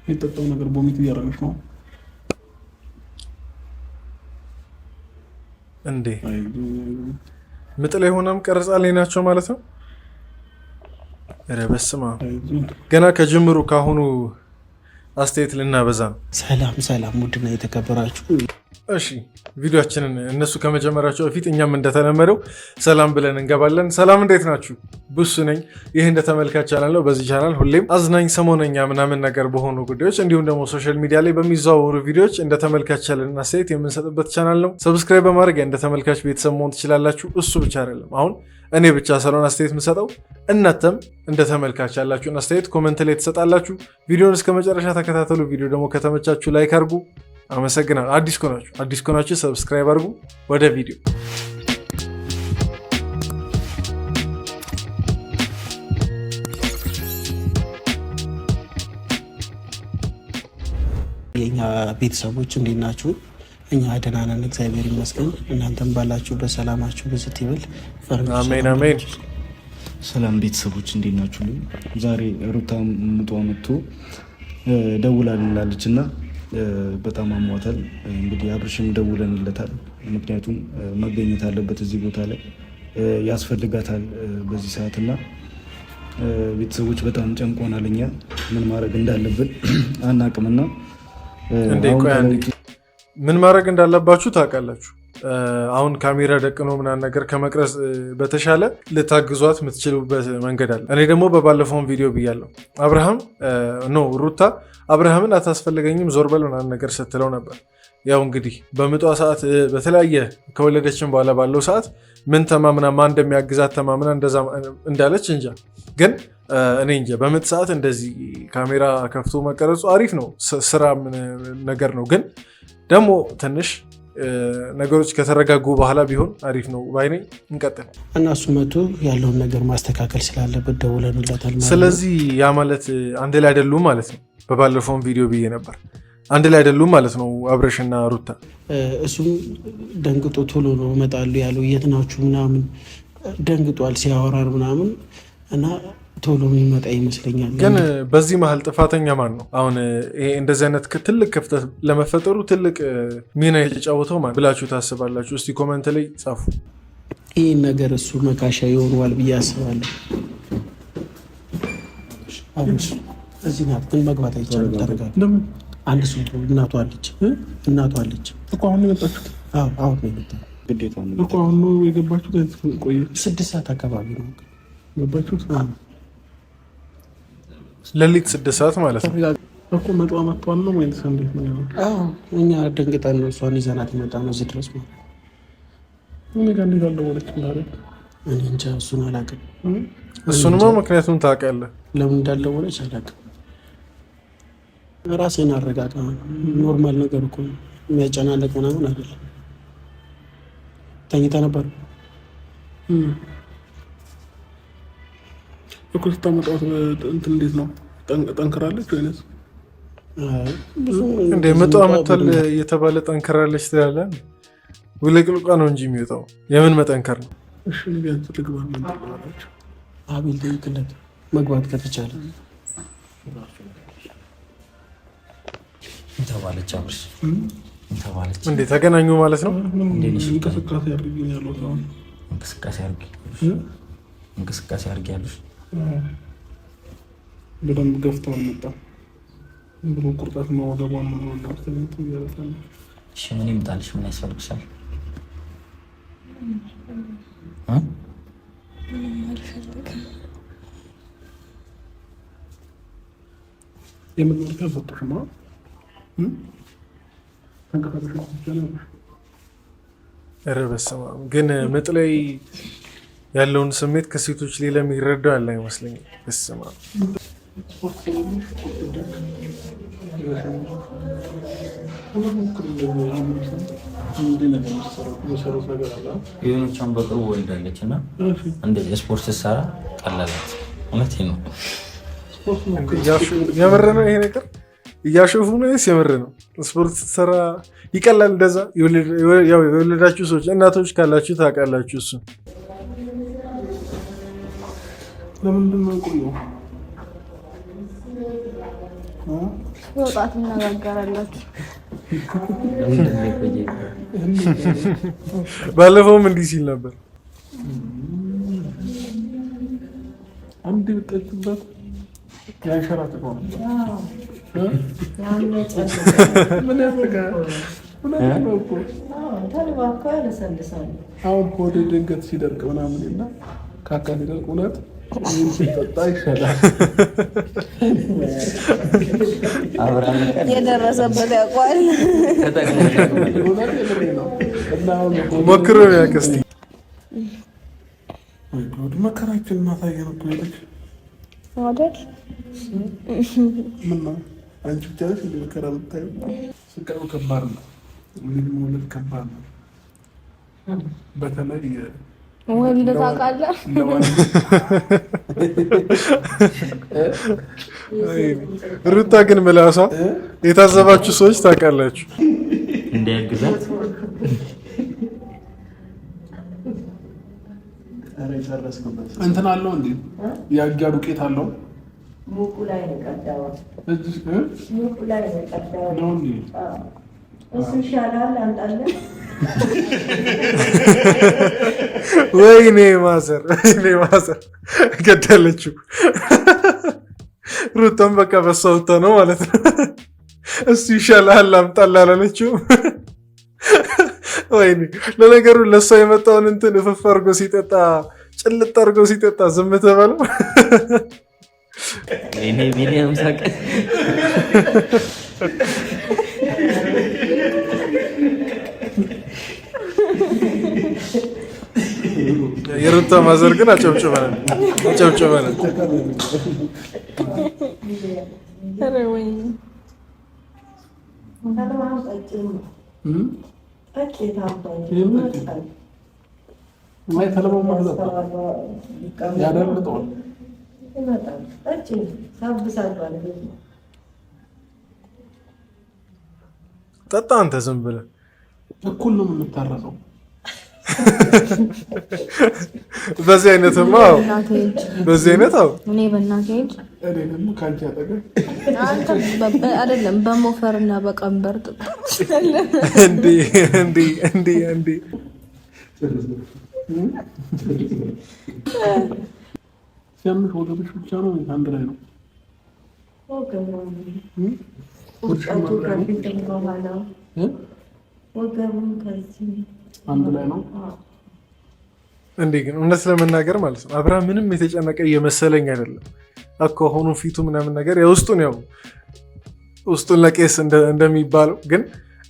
የጠጣው ነገር ቦሚት እያደረገች ነው እንዴ? ምጥ ላይ ሆናም ቀረጻ ላይ ናቸው ማለት ነው። ኧረ በስመ አብ ገና ከጅምሩ ካሁኑ አስተያየት ልናበዛ ነው። ሰላም ውድና የተከበራችሁ እሺ ቪዲዮአችንን እነሱ ከመጀመራቸው በፊት እኛም እንደተለመደው ሰላም ብለን እንገባለን። ሰላም እንዴት ናችሁ? ቡሱ ነኝ። ይህ እንደተመልካች ቻናል ነው። በዚህ ቻናል ሁሌም አዝናኝ ሰሞነኛ ምናምን ነገር በሆኑ ጉዳዮች እንዲሁም ደግሞ ሶሻል ሚዲያ ላይ በሚዘዋወሩ ቪዲዮዎች እንደተመልካች ያለን አስተያየት የምንሰጥበት ቻናል ነው። ሰብስክራይብ በማድረግ እንደተመልካች ቤተሰብ መሆን ትችላላችሁ። እሱ ብቻ አይደለም፣ አሁን እኔ ብቻ ሳልሆን አስተያየት የምሰጠው እናንተም እንደተመልካች ያላችሁን አስተያየት ኮመንት ላይ ትሰጣላችሁ። ቪዲዮን እስከ መጨረሻ ተከታተሉ። ቪዲዮ ደግሞ ከተመቻችሁ ላይክ አድርጉ። አመሰግናለሁ። አዲስ ከሆናችሁ ሰብስክራይብ አድርጉ። ወደ ቪዲዮ የኛ ቤተሰቦች እንዴት ናችሁ? እኛ ደህና ነን፣ እግዚአብሔር ይመስገን። እናንተም ባላችሁ በሰላማችሁ ብዝት ይበል። አሜን አሜን። ሰላም ቤተሰቦች እንዴት ናችሁ? ዛሬ ሩታ ምጧ መጥቶ ደውላልናለች እና በጣም አሟታል። እንግዲህ አብርሽም ደውለንለታል። ምክንያቱም መገኘት አለበት እዚህ ቦታ ላይ ያስፈልጋታል በዚህ ሰዓት እና ቤተሰቦች በጣም ጨንቆናል። እኛ ምን ማድረግ እንዳለብን አናቅምና ምን ማድረግ እንዳለባችሁ ታውቃላችሁ። አሁን ካሜራ ደቅኖ ምናምን ነገር ከመቅረጽ በተሻለ ልታግዟት የምትችሉበት መንገድ አለ። እኔ ደግሞ በባለፈውን ቪዲዮ ብያለሁ። ሩታ አብርሃምን አታስፈልገኝም ዞር በል ምናምን ነገር ስትለው ነበር። ያው እንግዲህ በምጧ ሰዓት በተለያየ ከወለደችን በኋላ ባለው ሰዓት ምን ተማምና ማን እንደሚያግዛት ተማምና እንደዛ እንዳለች እንጃ። ግን እኔ እንጃ በምጥ ሰዓት እንደዚህ ካሜራ ከፍቶ መቀረጹ አሪፍ ነው፣ ስራ ነገር ነው። ግን ደግሞ ትንሽ ነገሮች ከተረጋጉ በኋላ ቢሆን አሪፍ ነው ባይነኝ። እንቀጥል እና እሱ መቶ ያለውን ነገር ማስተካከል ስላለበት ደውለንለታል። ስለዚህ ያ ማለት አንድ ላይ አይደሉም ማለት ነው። በባለፈውን ቪዲዮ ብዬ ነበር አንድ ላይ አይደሉም ማለት ነው አብረሽና ሩታ። እሱም ደንግጦ ቶሎ ነው እመጣሉ ያለው። የት ናችሁ ምናምን ደንግጧል ሲያወራር ምናምን እና ቶሎ የሚመጣ ይመስለኛል። ግን በዚህ መሀል ጥፋተኛ ማን ነው? አሁን ይሄ እንደዚህ አይነት ትልቅ ክፍተት ለመፈጠሩ ትልቅ ሚና የተጫወተው ማን ብላችሁ ታስባላችሁ? እስቲ ኮመንት ላይ ጻፉ። ይህን ነገር እሱ መካሻ ይሆነዋል ብዬ አስባለሁ። እዚህ ናት ግን መግባት አይቻልም። ተረጋጋ። ለምን? አንድ ሰው እናቷ አለች እኮ አሁን ነው የመጣችሁት? አሁን ነው የመጣችሁት። ግዴታ ነው እኮ አሁን ነው የገባችሁት? ቆይ 6 ሰዓት አካባቢ ነው የገባችሁት? ሌሊት 6 ሰዓት ማለት ነው እኮ። መጥቷል ነው ወይስ እንዴት ነው? እኛ ደንግጠን ነው እሷን ይዘናት የመጣ ነው እዚህ ድረስ ማለት ነው። እኔ ጋር እንዴት አልደወለች ማለት እኔ እንጃ፣ እሱን አላውቅም። እሱንማ ምክንያቱም ታውቃለህ። ለምን እንዳልደወለች አላውቅም። ራሴን አረጋጋ። ኖርማል ነገር እኮ የሚያጨናነቅ ምናምን አይደለም። ተኝታ ነበር እኮ ስታመጣት እንትን እንዴት ነው? ጠንክራለች ወይስ እንደ መጣ መጥቷል እየተባለ ጠንክራለች ትላለህ? ውልቅልቋ ነው እንጂ የሚወጣው የምን መጠንከር ነው? እሺ ቢያንስ ልግባ ምን ትላለች? አቤል ጠይቅለት መግባት ከተቻለ ተባለች። አብርሽ ተባለች እንዴ? ተገናኙ ማለት ነው? እንቅስቃሴ አድርጊ ያለው ሰው እንቅስቃሴ አድርጊ ያሉሽ በደንብ ገፍተው አልመጣም ብሎ ቁርጣት ማወገቧን ነው እንዳስተኝቱ ያለታል። እሺ ምን ይምጣልሽ? ምን ያስፈልግሻል? የምትመርካ ሰጥሽማ ኧረ በስመ አብ። ግን ምጥ ላይ ያለውን ስሜት ከሴቶች ሌላ የሚረዳው ያለ አይመስለኝም። በስመ አብ። የሆነቿን በቅርቡ ወልዳለች እና እንደዚህ ስፖርት ስትሰራ ቀላላት። እውነቴን ነው። የምር ነው ይሄ ነገር? እያሾፉ ነው ወይስ የምር ነው? ስፖርት ስትሰራ ይቀላል እንደዛ? የወለዳችሁ ሰዎች እናቶች ካላችሁ ታውቃላችሁ። እሱ ለምንድን ነው ቆየው? ወጣት እናጋጋራላችሁ። ባለፈውም እንዲህ ሲል ነበር። አንድ ብጠጭበት ያንሸራትተው ምን ያደርጋል? አሁን ሆዴ ድንገት ሲደርቅ ምናምን እና ካካ ሲደርቅ እውነት ይህን ሲጠጣ ይሻላል። የደረሰበት ያውቋል። ሞክሮ ያቀስቲ መከራችን እናሳየን እኮ ሄደች አይደል? ምን ነው አንቺ ብቻ ነሽ እንደ መከራ የምታየው? ስቃዩ ከባድ ነው። ልጅ መውለድ ከባድ ነው። በተለይ ወልድ ታውቃለህ። ሩታ ግን ምላሷ የታዘባችሁ ሰዎች ታውቃላችሁ። እንዲያግዛት እንትን አለው እንዴ? የአጊያ ዱቄት አለው። ሙቁ ላይ ነው ቀዳው። ሙቁ ላይ ነው ቀዳው ነው እንዴ? እሱ ይሻላል። አንጣለን ወይኔ ማዘር ገደለችው። ሩታም በቃ በሳውታ ነው ማለት ነው። እሱ ይሻላል አምጣላ አላለችው። ወይኔ ለነገሩ ለእሷ የመጣውን እንትን እፍፍ አድርጎ ሲጠጣ ጭልጥ አድርጎ ሲጠጣ ዝም ተባለው። እኔ ቢኒያም ሳቀ። የሩታ ማዘር ግን አጨብጭበናል። ጠጣ አንተ ዝም ብለህ እኩል ነው የምንታረሰው። በዚህ አይነትማ በዚህ አይነት እኔ በእናቴ እኔ ደግሞ ከአንቺ አጠገብ አይደለም በሞፈርና በቀንበር እንዴ ሲያምሽ ወገብሽ ብቻ ነው አንድ ላይ ነው? አንድ ላይ ነው እንዴ? ግን እውነት ለመናገር ማለት ነው አብርሃም ምንም የተጨነቀ እየመሰለኝ አይደለም። አኳኋኑ ፊቱ ምናምን ነገር የውስጡን ውስጡን ለቄስ እንደሚባለው ግን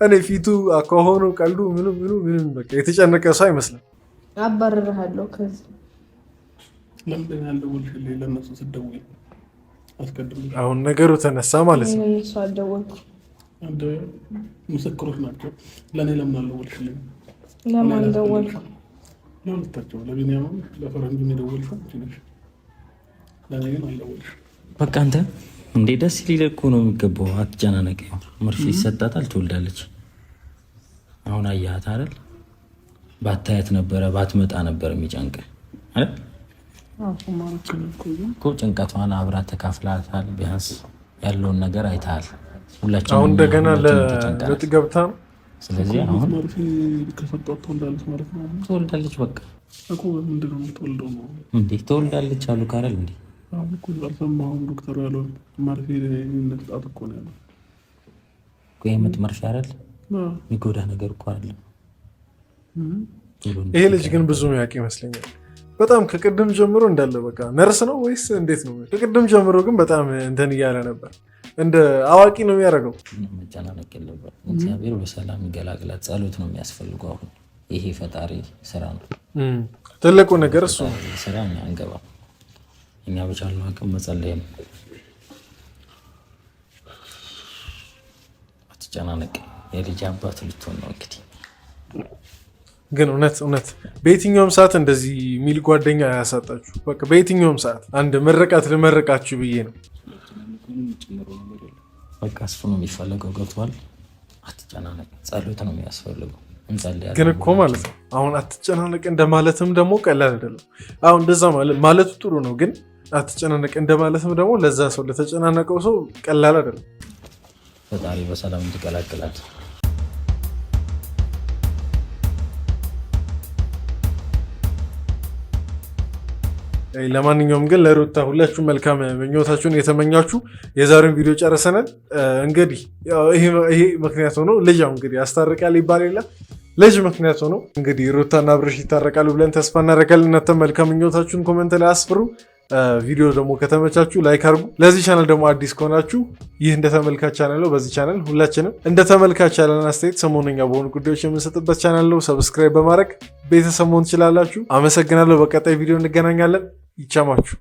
እኔ ፊቱ አኳኋኑ ቀልዱ ምንም በቃ የተጨነቀ ሰው አይመስልም። አባረርሃለሁ ከዚህ ለምን ያልደወልሽልኝ? ለእነሱ ስትደውይ አስቀድም። አሁን ነገሩ ተነሳ ማለት ነው። እሱ አልደወልኩም። አንድ ምስክሮች ናቸው። ለእኔ ለምን አልደወልሽልኝ? ለማን ደወልኩ? ለሁለታቸው፣ ለቢኒያም ለፈረንጁም የደወልሽው አንቺ ነሽ። ለእኔ ግን አልደወልሽም። በቃ አንተ እንዴ ደስ ሊል እኮ ነው የሚገባው። አትጨናነቅ። መርፌ ይሰጣታል፣ ትወልዳለች። አሁን አያት አይደል? ባታያት ነበረ ባትመጣ ነበር የሚጨንቅ አይደል? እኮ ጭንቀቷን አብራት ተካፍላታል። ቢያንስ ያለውን ነገር አይተሃል። ሁላችንም አሁን እንደገና ለምጥ ገብታ ነው። ስለዚህ አሁን መርፌ ከሰጧት ትወልዳለች ማለት ነው። ትወልዳለች። በቃ እኮ ምንድን ነው የምትወልደው ነው እንዴ? ትወልዳለች አሉ ካረል እንዴ? አሁን እኮ አልሰማሁም። ዶክተሩ ያለውን መርፌ የሚነጥጣት እኮ ነው ያለው። እኮ የምጥ መርፌ አይደል? የሚጎዳ ነገር እኮ አይደለም። ይሄ ልጅ ግን ብዙ ያውቅ ይመስለኛል። በጣም ከቅድም ጀምሮ እንዳለ በቃ ነርስ ነው ወይስ እንዴት ነው? ከቅድም ጀምሮ ግን በጣም እንትን እያለ ነበር። እንደ አዋቂ ነው የሚያደርገው። መጨናነቅ የለበት። እግዚአብሔር በሰላም ይገላግላት። ጸሎት ነው የሚያስፈልገው። አሁን ይሄ ፈጣሪ ስራ ነው። ትልቁ ነገር እሱ ነው። ስራ እኛ አንገባ። እኛ በቻልነው አቅም መጸለይ ነው። አትጨናነቅ። የልጅ አባት ልትሆን ነው እንግዲህ። ግን እውነት በየትኛውም ሰዓት እንደዚህ የሚል ጓደኛ አያሳጣችሁ። በቃ በየትኛውም ሰዓት አንድ ምርቃት ልመርቃችሁ ብዬ ነው። በቃ እሱ ነው የሚፈለገው። ገብቷል። አትጨናነቅ። ጸሎት ነው የሚያስፈልገው። እንጸልያለን። ግን እኮ ማለት ነው አሁን አትጨናነቅ እንደማለትም ደግሞ ቀላል አይደለም። አሁን እንደዛ ማለቱ ጥሩ ነው፣ ግን አትጨናነቅ እንደማለትም ደግሞ ለዛ ሰው ለተጨናነቀው ሰው ቀላል አይደለም። ፈጣሪ በሰላም ትቀላቅላት። ለማንኛውም ግን ለሩታ ሁላችሁም መልካም ምኞታችሁን የተመኛችሁ የዛሬውን ቪዲዮ ጨርሰናል። እንግዲህ ይሄ ምክንያት ሆኖ ልጅ እንግዲህ ያስታርቃል ይባል የለ ልጅ ምክንያት ሆኖ እንግዲህ ሩታና አብርሽ ይታረቃሉ ብለን ተስፋ እናደርጋለን። እናንተ መልካም ምኞታችሁን ኮመንት ላይ አስፍሩ። ቪዲዮ ደግሞ ከተመቻችሁ ላይክ አድርጉ። ለዚህ ቻናል ደግሞ አዲስ ከሆናችሁ ይህ እንደ ተመልካች ቻናል ነው። በዚህ ቻናል ሁላችንም እንደ ተመልካች ያለን አስተያየት ሰሞነኛ በሆኑ ጉዳዮች የምንሰጥበት ቻናል ነው። ሰብስክራይብ በማድረግ ቤተሰብ መሆን ትችላላችሁ። አመሰግናለሁ። በቀጣይ ቪዲዮ እንገናኛለን። ይቻማችሁ።